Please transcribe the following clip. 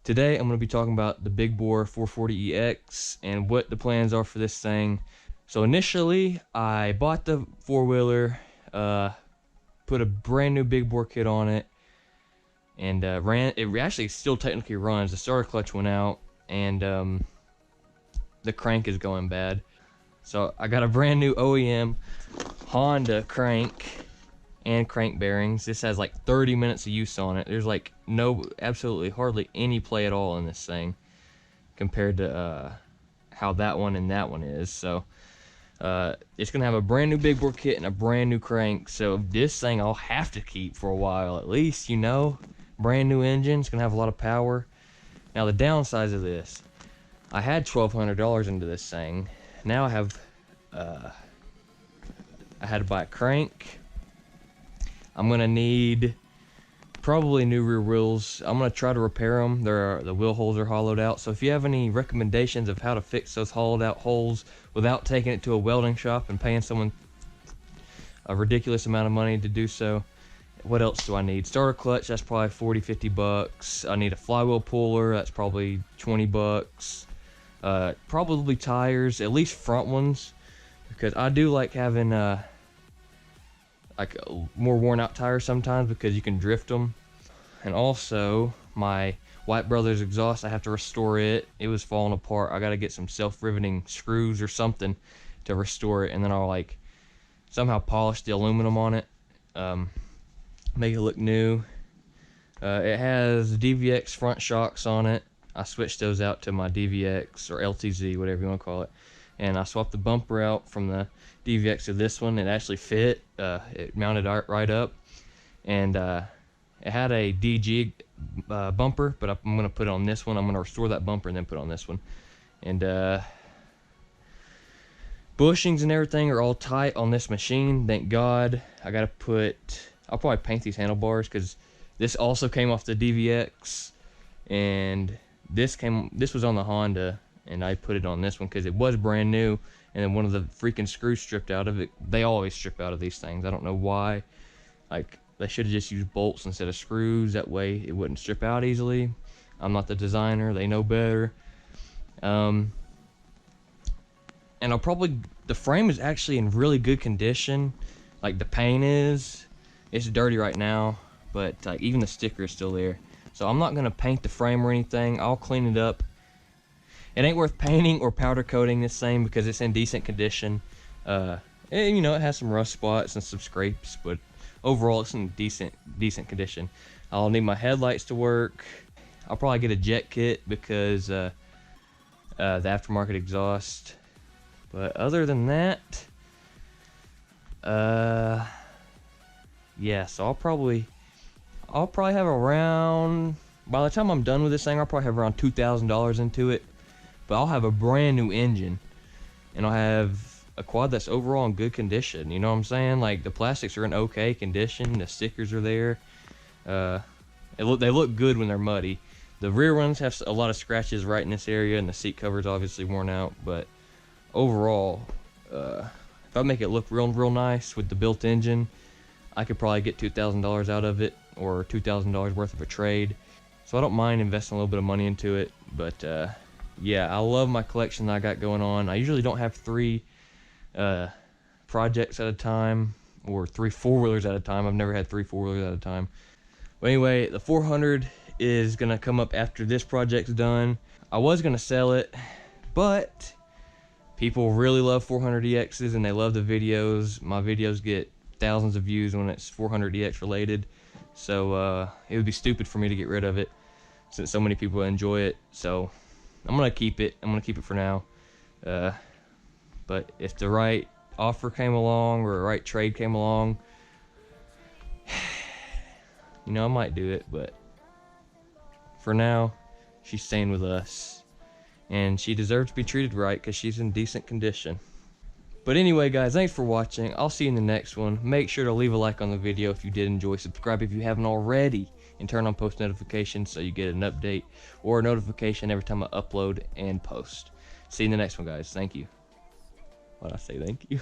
Today I'm going to be talking about the big bore 440EX and what the plans are for this thing. So initially I bought the four-wheeler, put a brand new big bore kit on it, and it actually still technically runs. The starter clutch went out, and the crank is going bad. So I got a brand new OEM Honda crank and crank bearings. This has like 30 minutes of use on it. There's like absolutely hardly any play at all in this thing compared to how that one and that one is. So it's gonna have a brand new big bore kit and a brand new crank. So this thing I'll have to keep for a while at least, you know. Brand new engine, it's gonna have a lot of power. Now the downsides of this, I had $1,200 into this thing. Now I have I had to buy a crank. I'm gonna need probably new rear wheels. I'm gonna try to repair them. The wheel holes are hollowed out. So if you have any recommendations of how to fix those hollowed out holes without taking it to a welding shop and paying someone a ridiculous amount of money to do so, what else do I need? Starter clutch, that's probably 40-50 bucks. I need a flywheel puller, that's probably 20 bucks. Probably tires, at least front ones, because I do like having like more worn out tires sometimes because you can drift them. And also my White Brothers exhaust, I have to restore it. It was falling apart. I got to get some self-riveting screws or something to restore it, and then I'll like somehow polish the aluminum on it, make it look new. It has DVX front shocks on it. I switched those out to my DVX or LTZ, whatever you want to call it, and I swapped the bumper out from the DVX to this one. It actually fit. It mounted right up, and it had a DG bumper, but I'm going to put it on this one. I'm going to restore that bumper and then put it on this one. And bushings and everything are all tight on this machine, thank God. I got to I'll probably paint these handlebars because this also came off the DVX, and this was on the Honda, and I put it on this one because it was brand new, and then one of the freaking screws stripped out of it. They always strip out of these things. I don't know why. Like, they should have just used bolts instead of screws. That way it wouldn't strip out easily. I'm not the designer. They know better. And the frame is actually in really good condition. Like, the paint is. It's dirty right now, but like even the sticker is still there. So I'm not gonna paint the frame or anything. I'll clean it up. It ain't worth painting or powder coating this thing because it's in decent condition. And, you know, it has some rust spots and some scrapes, but overall it's in decent condition. I'll need my headlights to work. I'll probably get a jet kit because the aftermarket exhaust. But other than that, yeah, so I'll probably have around, by the time I'm done with this thing, I'll probably have around $2,000 into it. But I'll have a brand new engine, and I'll have a quad that's overall in good condition. You know what I'm saying? Like, the plastics are in okay condition, the stickers are there. They look good when they're muddy. The rear ones have a lot of scratches right in this area, and the seat cover's obviously worn out. But overall, if I make it look real nice with the built engine, I could probably get $2,000 out of it, or $2,000 worth of a trade. So I don't mind investing a little bit of money into it. But yeah, I love my collection that I got going on. I usually don't have 3 projects at a time, or 3 four-wheelers at a time. I've never had 3 four-wheelers at a time. But anyway, the 400 is gonna come up after this project's done. I was gonna sell it, but people really love 400EXs and they love the videos. My videos get thousands of views when it's 400EX related, so it would be stupid for me to get rid of it since so many people enjoy it. So I'm gonna keep it. I'm gonna keep it for now. But if the right offer came along or the right trade came along, you know, I might do it. But for now, she's staying with us, and she deserves to be treated right because she's in decent condition. But anyway, guys, thanks for watching. I'll see you in the next one. Make sure to leave a like on the video if you did enjoy. Subscribe if you haven't already, and turn on post notifications so you get an update or a notification every time I upload and post. See you in the next one, guys. Thank you. Why'd I say thank you?